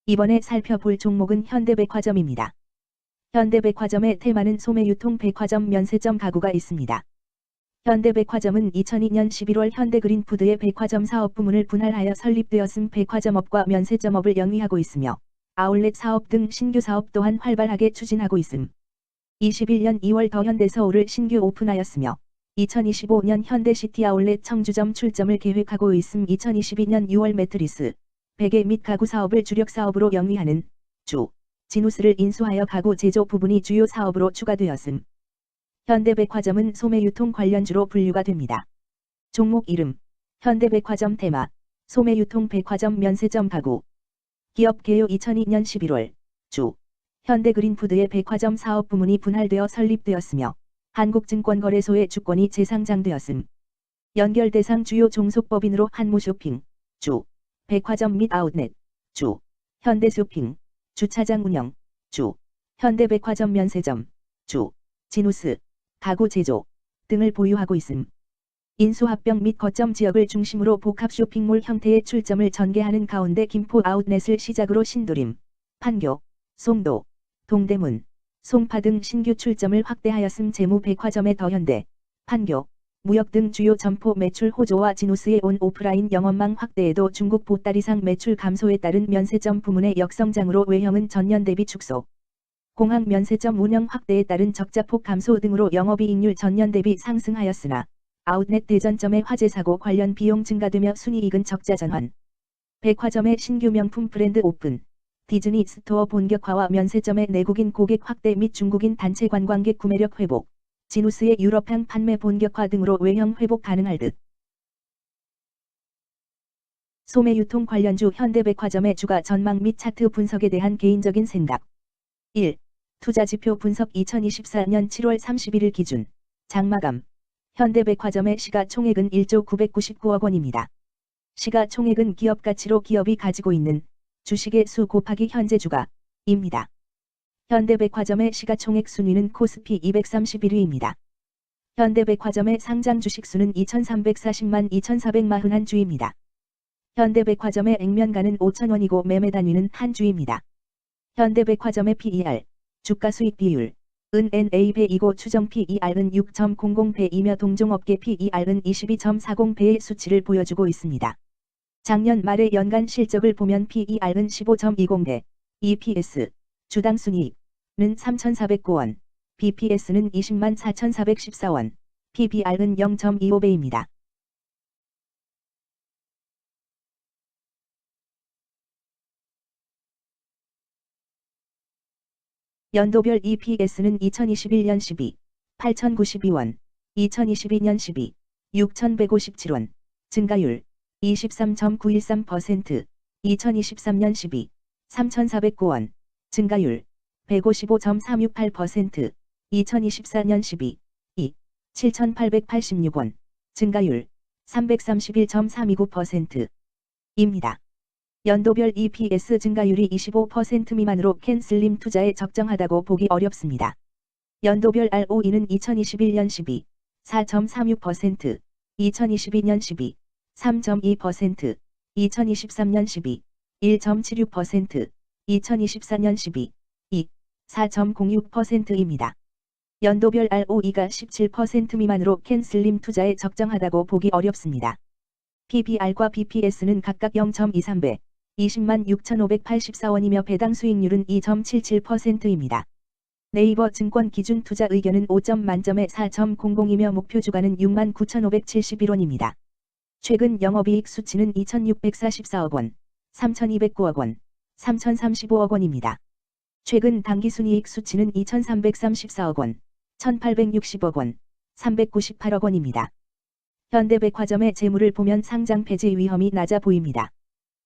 이번에 살펴볼 종목은 현대백화점입니다. 현대백화점의 테마는 소매유통 백화점 면세점 가구가 있습니다. 현대백화점은 2002년 11월 현대그린푸드의 백화점 사업 부문을 분할하여 설립되었음 백화점업과 면세점업을 영위하고 있으며 아울렛 사업 등 신규 사업 또한 활발하게 추진하고 있음. 21년 2월 더현대서울을 신규 오픈하였으며 2025년 현대시티 아울렛 청주점 출점을 계획하고 있음. 2022년 6월 매트리스, 베개 및 가구 사업을 주력 사업으로 영위하는 지누스를 인수하여 가구 제조 부분이 주요 사업으로 추가되었음. 현대백화점은 소매유통 관련주로 분류가 됩니다. 종목 이름, 현대백화점 테마, 소매유통 백화점 면세점 가구. 기업 개요 2002년 11월, 현대그린푸드의 백화점 사업 부문이 분할되어 설립되었으며 한국증권거래소의 주권이 재상장되었음. 연결 대상 주요 종속법인으로 한모쇼핑, 백화점 및 아웃렛, 현대쇼핑, 주차장 운영, 현대백화점 면세점, 지누스, 가구 제조 등을 보유하고 있음. 인수합병 및 거점 지역을 중심으로 복합 쇼핑몰 형태의 출점을 전개하는 가운데 김포 아웃렛을 시작으로 신도림, 판교, 송도, 동대문, 송파 등 신규 출점을 확대하였음. 재무백화점의 더현대, 판교, 무역 등 주요 점포 매출 호조와 지누스의 온 오프라인 영업망 확대에도 중국 보따리상 매출 감소에 따른 면세점 부문의 역성장으로 외형은 전년 대비 축소, 공항 면세점 운영 확대에 따른 적자폭 감소 등으로 영업이익률 전년 대비 상승하였으나 아웃렛 대전점의 화재 사고 관련 비용 증가되며 순이익은 적자 전환. 백화점의 신규 명품 브랜드 오픈, 디즈니 스토어 본격화와 면세점의 내국인 고객 확대 및 중국인 단체 관광객 구매력 회복, 지누스의 유럽향 판매 본격화 등으로 외형 회복 가능할 듯. 소매유통 관련주 현대백화점의 주가 전망 및 차트 분석에 대한 개인적인 생각. 1. 투자지표 분석. 2024년 7월 31일 기준 장마감 현대백화점의 시가총액은 1조 999억 원입니다. 시가총액은 기업가치로 기업이 가지고 있는 주식의 수 곱하기 현재 주가입니다. 현대백화점의 시가총액 순위는 코스피 231위입니다. 현대백화점의 상장 주식수는 2340만 2441주입니다. 현대백화점의 액면가는 5,000원이고 매매 단위는 한 주입니다. 현대백화점의 PER, 주가수익 비율, 은 NA배이고 추정 PER은 6.00배이며 동종업계 PER은 22.40배의 수치를 보여주고 있습니다. 작년 말의 연간 실적을 보면 PER은 15.20배, EPS, 주당 순이익은 3,409원, BPS는 20만 4,414원, PBR은 0.25배입니다. 연도별 EPS는 2021년 12, 8,092원, 2022년 12, 6,157원, 증가율 23.913%, 2023년 12, 3,409원, 증가율 155.368%, 2024년 12, 7,886원, 증가율 331.329%입니다. 연도별 EPS 증가율이 25% 미만으로 캔슬림 투자에 적정하다고 보기 어렵습니다. 연도별 ROE는 2021년 12, 4.36%, 2022년 12, 3.2%, 2023년 12, 1.76%, 2024년 12, 4.06%입니다. 연도별 ROE가 17% 미만으로 캔슬림 투자에 적정하다고 보기 어렵습니다. PBR과 BPS는 각각 0.23배, 20만 6,584원이며 배당 수익률은 2.77%입니다. 네이버 증권 기준 투자 의견은 5점 만점에 4.00이며 목표 주가는 6만 9,571원입니다. 최근 영업이익 수치는 2,644억 원, 3,209억 원, 3,035억 원입니다. 최근 당기순이익 수치는 2,334억 원, 1,860억 원, 398억 원입니다. 현대백화점의 재물을 보면 상장 폐지 위험이 낮아 보입니다.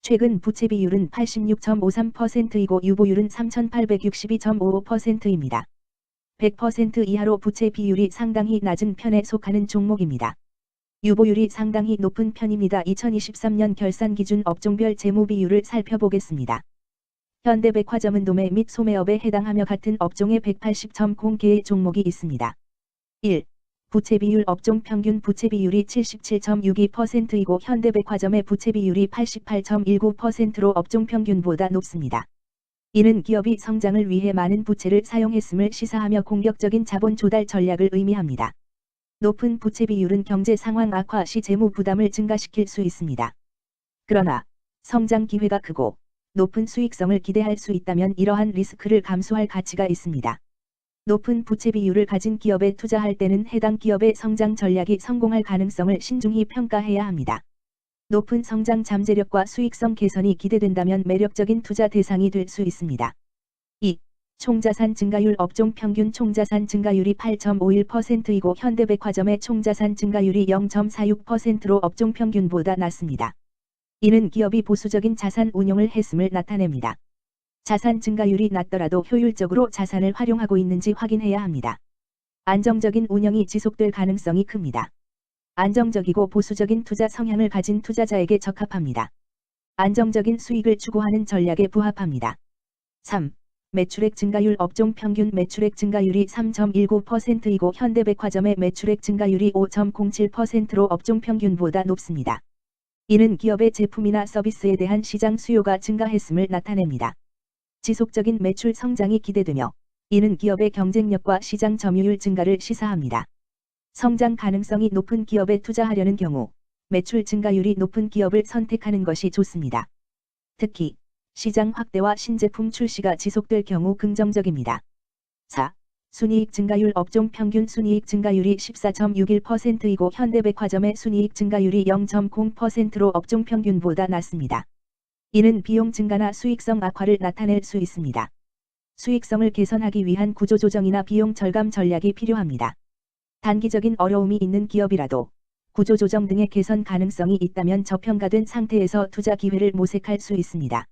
최근 부채 비율은 86.53%이고 유보율은 3,862.55%입니다. 100% 이하로 부채 비율이 상당히 낮은 편에 속하는 종목입니다. 유보율이 상당히 높은 편입니다. 2023년 결산 기준 업종별 재무 비율을 살펴보겠습니다. 현대백화점은 도매 및 소매업에 해당하며 같은 업종에 180.0개의 종목이 있습니다. 1. 부채 비율 업종 평균 부채 비율이 77.62%이고 현대백화점의 부채 비율이 88.19%로 업종 평균보다 높습니다. 이는 기업이 성장을 위해 많은 부채를 사용했음을 시사하며 공격적인 자본 조달 전략을 의미합니다. 높은 부채 비율은 경제 상황 악화 시 재무 부담을 증가시킬 수 있습니다. 그러나 성장 기회가 크고 높은 수익성을 기대할 수 있다면 이러한 리스크를 감수할 가치가 있습니다. 높은 부채 비율을 가진 기업에 투자할 때는 해당 기업의 성장 전략이 성공할 가능성을 신중히 평가해야 합니다. 높은 성장 잠재력과 수익성 개선이 기대된다면 매력적인 투자 대상이 될 수 있습니다. 2. 총자산 증가율 업종 평균 총자산 증가율이 8.51%이고 현대백화점의 총자산 증가율이 0.46%로 업종 평균보다 낮습니다. 이는 기업이 보수적인 자산 운용을 했음을 나타냅니다. 자산 증가율이 낮더라도 효율적으로 자산을 활용하고 있는지 확인해야 합니다. 안정적인 운영이 지속될 가능성이 큽니다. 안정적이고 보수적인 투자 성향을 가진 투자자에게 적합합니다. 안정적인 수익을 추구하는 전략에 부합합니다. 3. 매출액 증가율 업종 평균 매출액 증가율이 3.19%이고 현대백화점의 매출액 증가율이 5.07%로 업종 평균보다 높습니다. 이는 기업의 제품이나 서비스에 대한 시장 수요가 증가했음을 나타냅니다. 지속적인 매출 성장이 기대되며 이는 기업의 경쟁력과 시장 점유율 증가를 시사합니다. 성장 가능성이 높은 기업에 투자하려는 경우 매출 증가율이 높은 기업을 선택하는 것이 좋습니다. 특히 시장 확대와 신제품 출시가 지속될 경우 긍정적입니다. 4. 순이익 증가율 업종 평균 순이익 증가율이 14.61%이고 현대백화점의 순이익 증가율이 0.0%로 업종 평균보다 낮습니다. 이는 비용 증가나 수익성 악화를 나타낼 수 있습니다. 수익성을 개선하기 위한 구조조정이나 비용 절감 전략이 필요합니다. 단기적인 어려움이 있는 기업이라도 구조조정 등의 개선 가능성이 있다면 저평가된 상태에서 투자 기회를 모색할 수 있습니다.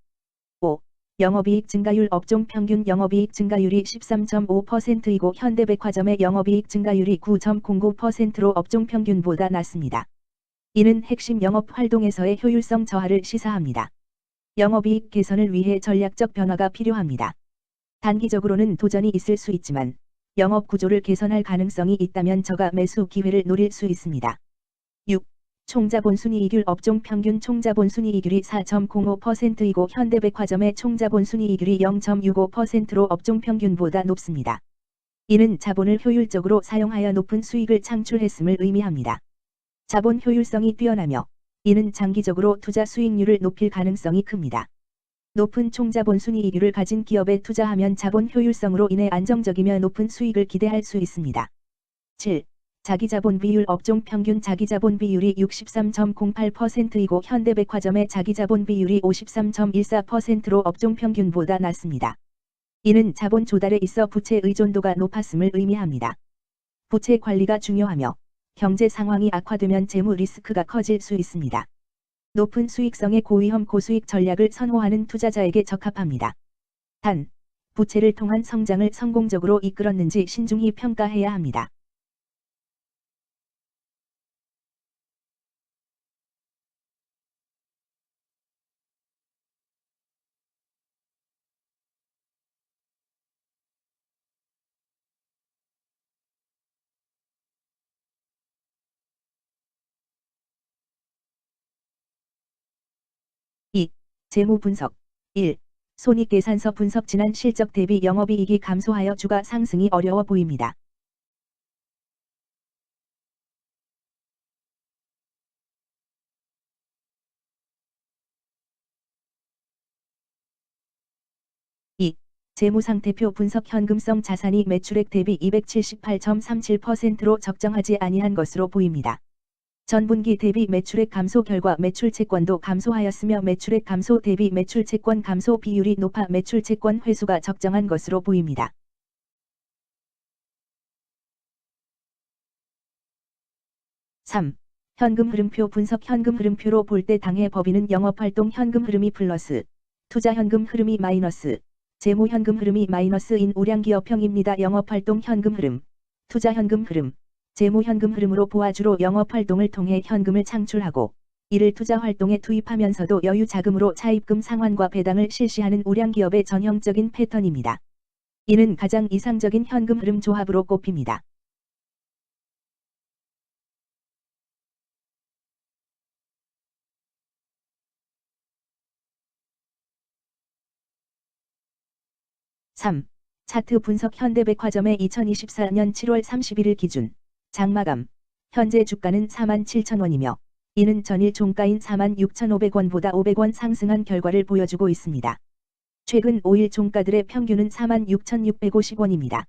5. 영업이익 증가율 업종 평균 영업이익 증가율이 13.5%이고 현대백화점의 영업이익 증가율이 9.09%로 업종 평균보다 낮습니다. 이는 핵심 영업 활동에서의 효율성 저하를 시사합니다. 영업이익 개선을 위해 전략적 변화가 필요합니다. 단기적으로는 도전이 있을 수 있지만 영업 구조를 개선할 가능성이 있다면 저가 매수 기회를 노릴 수 있습니다. 6. 총자본순이익률 업종 평균 총자본순이익률이 4.05%이고 현대백화점의 총자본순이익률이 0.65%로 업종 평균보다 높습니다. 이는 자본을 효율적으로 사용하여 높은 수익을 창출했음을 의미합니다. 자본 효율성이 뛰어나며 이는 장기적으로 투자 수익률을 높일 가능성이 큽니다. 높은 총자본순이익률을 가진 기업에 투자하면 자본 효율성으로 인해 안정적이며 높은 수익을 기대할 수 있습니다. 7. 자기자본 비율 업종 평균 자기자본 비율이 63.08%이고 현대백화점의 자기자본 비율이 53.14%로 업종 평균보다 낮습니다. 이는 자본 조달에 있어 부채 의존도가 높았음을 의미합니다. 부채 관리가 중요하며 경제 상황이 악화되면 재무 리스크가 커질 수 있습니다. 높은 수익성의 고위험 고수익 전략을 선호하는 투자자에게 적합합니다. 단, 부채를 통한 성장을 성공적으로 이끌었는지 신중히 평가해야 합니다. 재무 분석 1. 손익계산서 분석 지난 실적 대비 영업이익이 감소하여 주가 상승이 어려워 보입니다. 재무상태표 분석 현금성 자산이 매출액 대비 278.37%로 적정하지 아니한 것으로 보입니다. 전분기 대비 매출액 감소 결과 매출채권도 감소하였으며 매출액 감소 대비 매출채권 감소 비율이 높아 매출채권 회수가 적정한 것으로 보입니다. 3. 현금 흐름표 분석 현금 흐름표로 볼 때 당해 법인은 영업활동 현금 흐름이 플러스, 투자 현금 흐름이 마이너스, 재무 현금 흐름이 마이너스인 우량기업형입니다. 영업활동 현금 흐름, 투자 현금 흐름, 재무 현금 흐름으로 보아주로 영업활동을 통해 현금을 창출하고 이를 투자활동에 투입하면서도 여유 자금으로 차입금 상환과 배당을 실시하는 우량기업의 전형적인 패턴입니다. 이는 가장 이상적인 현금 흐름 조합으로 꼽힙니다. 3. 차트 분석 현대백화점의 2024년 7월 31일 기준 장마감 현재 주가는 47,000원이며 이는 전일 종가인 46,500원보다 500원 상승한 결과를 보여주고 있습니다. 최근 5일 종가들의 평균은 46,650원입니다.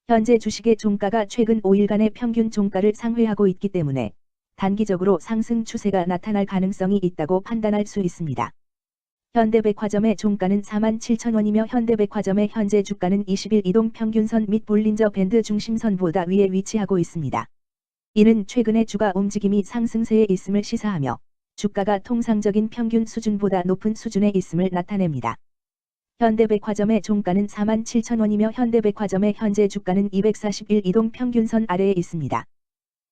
현재 주식의 종가가 최근 5일간의 평균 종가를 상회하고 있기 때문에 단기적으로 상승 추세가 나타날 가능성이 있다고 판단할 수 있습니다. 현대백화점의 종가는 47,000원이며 현대백화점의 현재 주가는 20일 이동평균선 및 볼린저 밴드 중심선보다 위에 위치하고 있습니다. 이는 최근의 주가 움직임이 상승세에 있음을 시사하며 주가가 통상적인 평균 수준보다 높은 수준에 있음을 나타냅니다. 현대백화점의 종가는 47,000원이며 현대백화점의 현재 주가는 241 이동평균선 아래에 있습니다.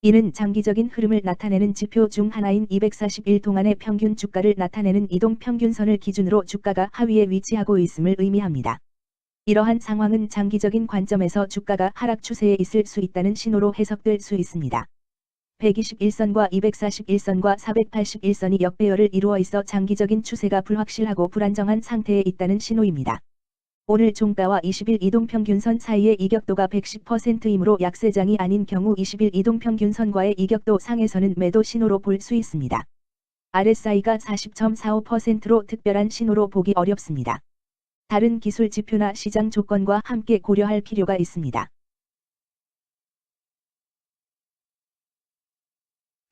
이는 장기적인 흐름을 나타내는 지표 중 하나인 241 동안의 평균 주가를 나타내는 이동평균선을 기준으로 주가가 하위에 위치하고 있음을 의미합니다. 이러한 상황은 장기적인 관점에서 주가가 하락 추세에 있을 수 있다는 신호로 해석될 수 있습니다. 121선과 241선과 481선이 역배열을 이루어 있어 장기적인 추세가 불확실하고 불안정한 상태에 있다는 신호입니다. 오늘 종가와 20일 이동평균선 사이의 이격도가 110%이므로 약세장이 아닌 경우 20일 이동평균선과의 이격도 상에서는 매도 신호로 볼 수 있습니다. RSI가 40.45%로 특별한 신호로 보기 어렵습니다. 다른 기술 지표나 시장 조건과 함께 고려할 필요가 있습니다.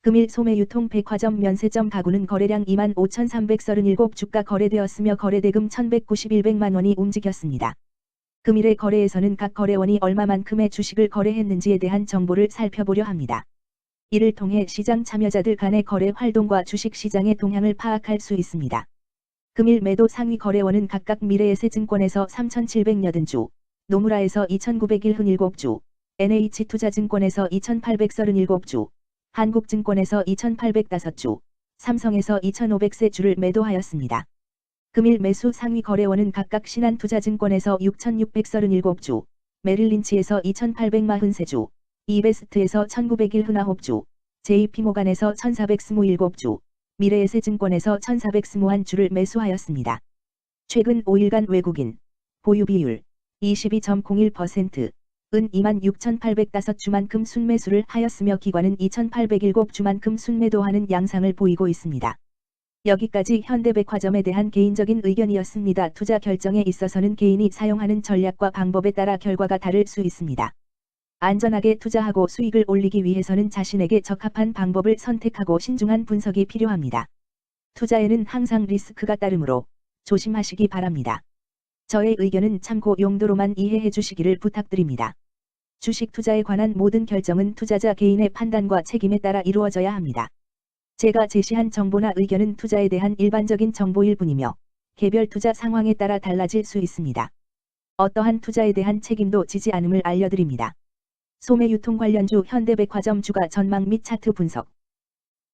금일 소매유통 백화점 면세점 가구는 거래량 25,337 주가 거래되었으며 거래대금 1,191백만 원이 움직였습니다. 금일의 거래에서는 각 거래원이 얼마만큼의 주식을 거래했는지에 대한 정보를 살펴보려 합니다. 이를 통해 시장 참여자들 간의 거래 활동과 주식 시장의 동향을 파악할 수 있습니다. 금일 매도 상위 거래원은 각각 미래에셋증권에서 3,780주, 노무라에서 2,907주, NH투자증권에서 2,837주, 한국증권에서 2,805주, 삼성에서 2,500세주를 매도하였습니다. 금일 매수 상위 거래원은 각각 신한투자증권에서 6,637주, 메릴린치에서 2,843주, 이베스트에서 1,909주, JP모간에서 1,427주, 미래에셋증권에서 1,421주를 매수하였습니다. 최근 5일간 외국인 보유 비율 22.01%, 은 26,805주만큼 순매수를 하였으며 기관은 2,807주만큼 순매도하는 양상을 보이고 있습니다. 여기까지 현대백화점에 대한 개인적인 의견이었습니다. 투자 결정에 있어서는 개인이 사용하는 전략과 방법에 따라 결과가 다를 수 있습니다. 안전하게 투자하고 수익을 올리기 위해서는 자신에게 적합한 방법을 선택하고 신중한 분석이 필요합니다. 투자에는 항상 리스크가 따르므로 조심하시기 바랍니다. 저의 의견은 참고 용도로만 이해해 주시기를 부탁드립니다. 주식 투자에 관한 모든 결정은 투자자 개인의 판단과 책임에 따라 이루어져야 합니다. 제가 제시한 정보나 의견은 투자에 대한 일반적인 정보일 뿐이며 개별 투자 상황에 따라 달라질 수 있습니다. 어떠한 투자에 대한 책임도 지지 않음을 알려드립니다. 소매유통 관련주 현대백화점 주가 전망 및 차트 분석